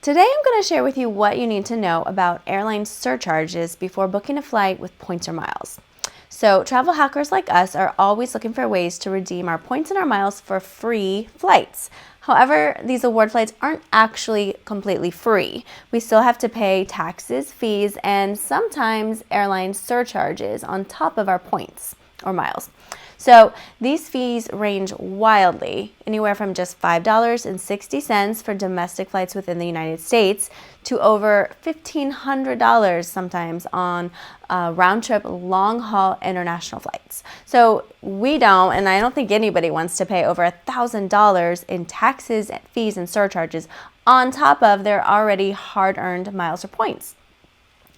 Today I'm going to share with you what you need to know about airline surcharges before booking a flight with points or miles. So travel hackers like us are always looking for ways to redeem our points and our miles for free flights. However, these award flights aren't actually completely free. We still have to pay taxes, fees, and sometimes airline surcharges on top of our points or miles. So these fees range wildly, anywhere from just $5.60 for domestic flights within the United States to over $1,500 sometimes on round-trip long-haul international flights. So we don't, and I don't think anybody wants to pay over $1,000 in taxes, fees, and surcharges on top of their already hard-earned miles or points.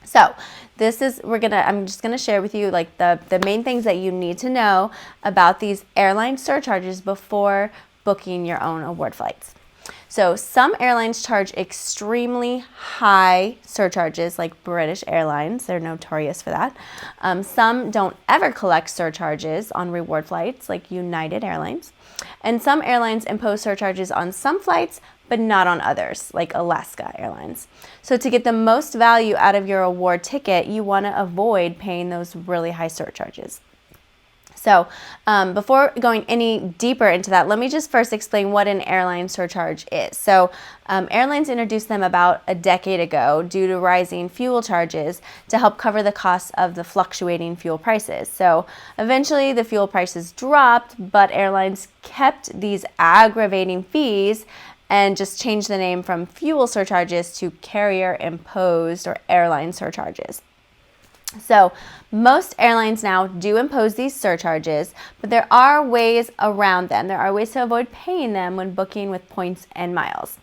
So I'm just gonna share with you like the main things that you need to know about these airline surcharges before booking your own award flights. So some airlines charge extremely high surcharges, like British Airlines. They're notorious for that. Some don't ever collect surcharges on reward flights, like United Airlines. And some airlines impose surcharges on some flights, but not on others, like Alaska Airlines. So to get the most value out of your award ticket, you want to avoid paying those really high surcharges. So before going any deeper into that, let me just first explain what an airline surcharge is. So airlines introduced them about a decade ago due to rising fuel charges to help cover the costs of the fluctuating fuel prices. So eventually the fuel prices dropped, but airlines kept these aggravating fees and just changed the name from fuel surcharges to carrier imposed or airline surcharges. So most airlines now do impose these surcharges, but there are ways around them. There are ways to avoid paying them when booking with points and miles.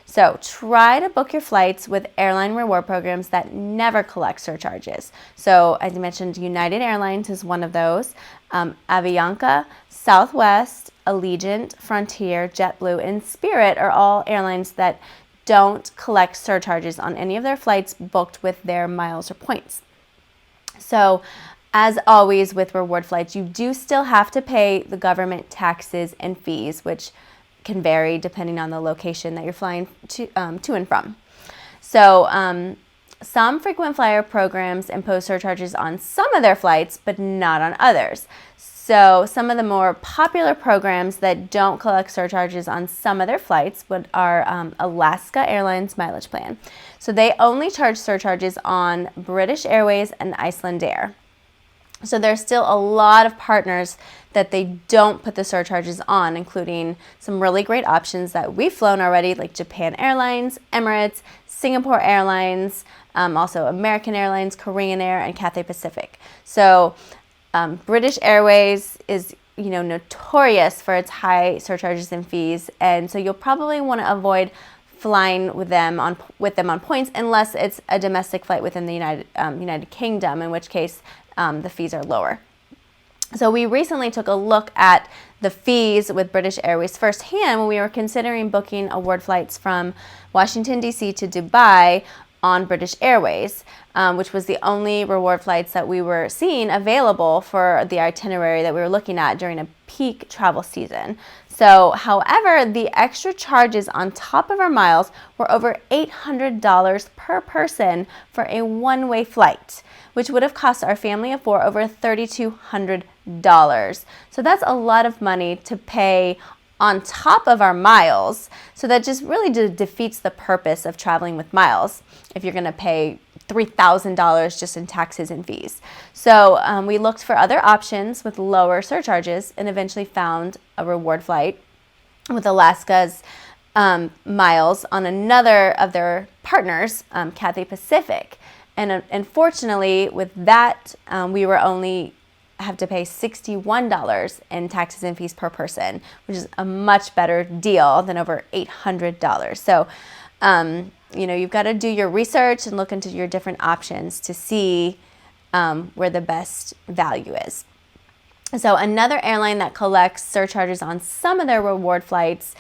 So try to book your flights with airline reward programs that never collect surcharges. So as I mentioned, United Airlines is one of those. Avianca, Southwest, Allegiant, Frontier, JetBlue, and Spirit are all airlines that don't collect surcharges on any of their flights booked with their miles or points. So as always with reward flights, you do still have to pay the government taxes and fees, which can vary depending on the location that you're flying to and from. So some frequent flyer programs impose surcharges on some of their flights, but not on others. So some of the more popular programs that don't collect surcharges on some of their flights are Alaska Airlines Mileage Plan. So they only charge surcharges on British Airways and Iceland Air. So there's still a lot of partners that they don't put the surcharges on, including some really great options that we've flown already, like Japan Airlines, Emirates, Singapore Airlines, also American Airlines, Korean Air, and Cathay Pacific. So British Airways is notorious for its high surcharges and fees, and so you'll probably want to avoid flying with them on points unless it's a domestic flight within the United Kingdom, in which case the fees are lower. So we recently took a look at the fees with British Airways firsthand when we were considering booking award flights from Washington, D.C. to Dubai on British Airways, which was the only reward flights that we were seeing available for the itinerary that we were looking at during a peak travel season. So, however, the extra charges on top of our miles were over $800 per person for a one-way flight, which would have cost our family of four over $3,200. So that's a lot of money to pay on top of our miles. So that just really defeats the purpose of traveling with miles if you're going to pay $3,000 just in taxes and fees. So we looked for other options with lower surcharges and eventually found a reward flight with Alaska's miles on another of their partners, Cathay Pacific. And unfortunately, with that, we were only have to pay $61 in taxes and fees per person, which is a much better deal than over $800. So, you've got to do your research and look into your different options to see where the best value is. So another airline that collects surcharges on some of their reward flights,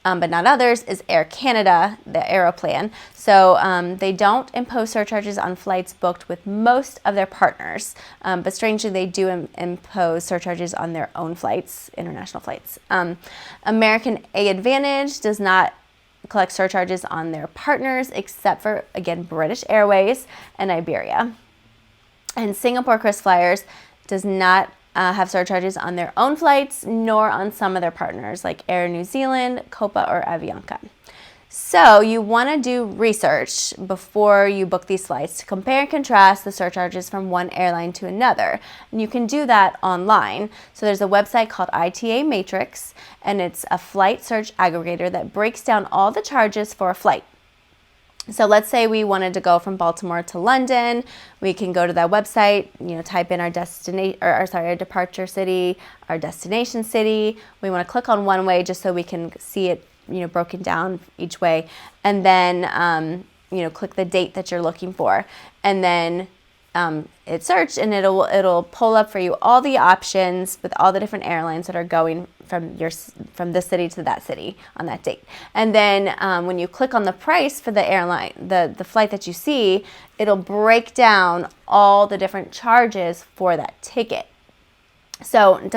but not others, is Air Canada, the Aeroplan. So they don't impose surcharges on flights booked with most of their partners, but strangely they do impose surcharges on their own flights, international flights. American AAdvantage does not collect surcharges on their partners, except for, again, British Airways and Iberia. And Singapore KrisFlyers does not have surcharges on their own flights, nor on some of their partners like Air New Zealand, Copa, or Avianca. So you want to do research before you book these flights to compare and contrast the surcharges from one airline to another. And you can do that online. So there's a website called ITA Matrix, and it's a flight search aggregator that breaks down all the charges for a flight. So let's say we wanted to go from Baltimore to London. We can go to that website, type in our our departure city, our destination city. We want to click on one way just so we can see it, broken down each way, and then click the date that you're looking for, and then hit search, and it'll pull up for you all the options with all the different airlines that are going from this city to that city on that date. And then when you click on the price for the airline, the flight that you see, it'll break down all the different charges for that ticket. So you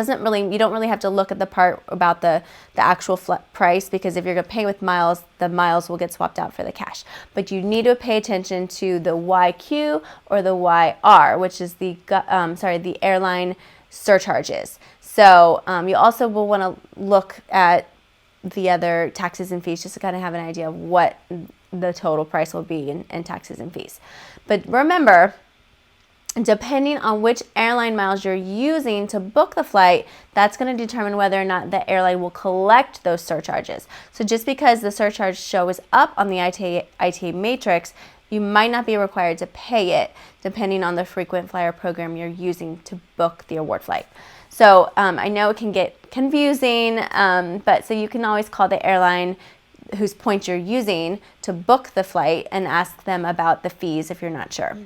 don't really have to look at the part about the actual price, because if you're going to pay with miles, the miles will get swapped out for the cash. But you need to pay attention to the YQ or the YR, which is the airline surcharges. So you also will want to look at the other taxes and fees just to kind of have an idea of what the total price will be in taxes and fees. But remember, depending on which airline miles you're using to book the flight, that's going to determine whether or not the airline will collect those surcharges. So just because the surcharge shows up on the ITA Matrix, you might not be required to pay it, depending on the frequent flyer program you're using to book the award flight. So I know it can get confusing, but so you can always call the airline whose points you're using to book the flight and ask them about the fees if you're not sure.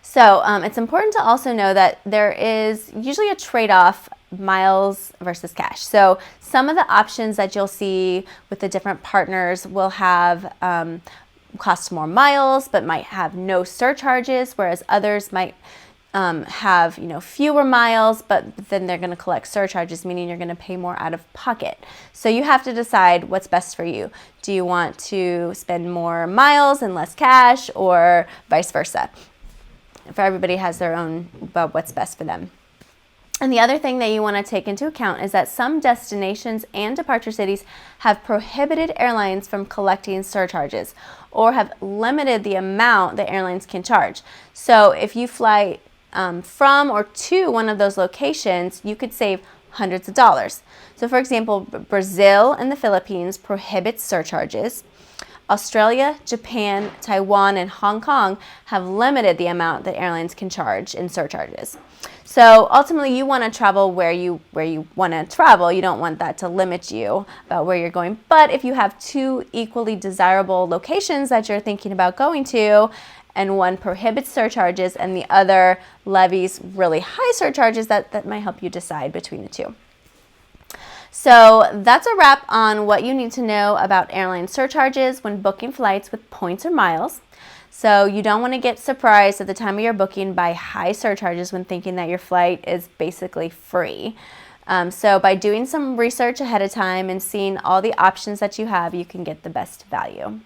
So it's important to also know that there is usually a trade-off, miles versus cash. So some of the options that you'll see with the different partners will have cost more miles but might have no surcharges, whereas others might have fewer miles, but then they're going to collect surcharges, meaning you're going to pay more out of pocket. So you have to decide what's best for you. Do you want to spend more miles and less cash, or vice versa? For everybody has their own about what's best for them. And the other thing that you want to take into account is that some destinations and departure cities have prohibited airlines from collecting surcharges or have limited the amount that airlines can charge. So if you fly from or to one of those locations, you could save hundreds of dollars. So for example, Brazil and the Philippines prohibit surcharges. Australia, Japan, Taiwan, and Hong Kong have limited the amount that airlines can charge in surcharges. So ultimately, you want to travel where you want to travel. You don't want that to limit you about where you're going. But if you have two equally desirable locations that you're thinking about going to, and one prohibits surcharges and the other levies really high surcharges, that might help you decide between the two. So that's a wrap on what you need to know about airline surcharges when booking flights with points or miles. So you don't want to get surprised at the time of your booking by high surcharges when thinking that your flight is basically free. So by doing some research ahead of time and seeing all the options that you have, you can get the best value.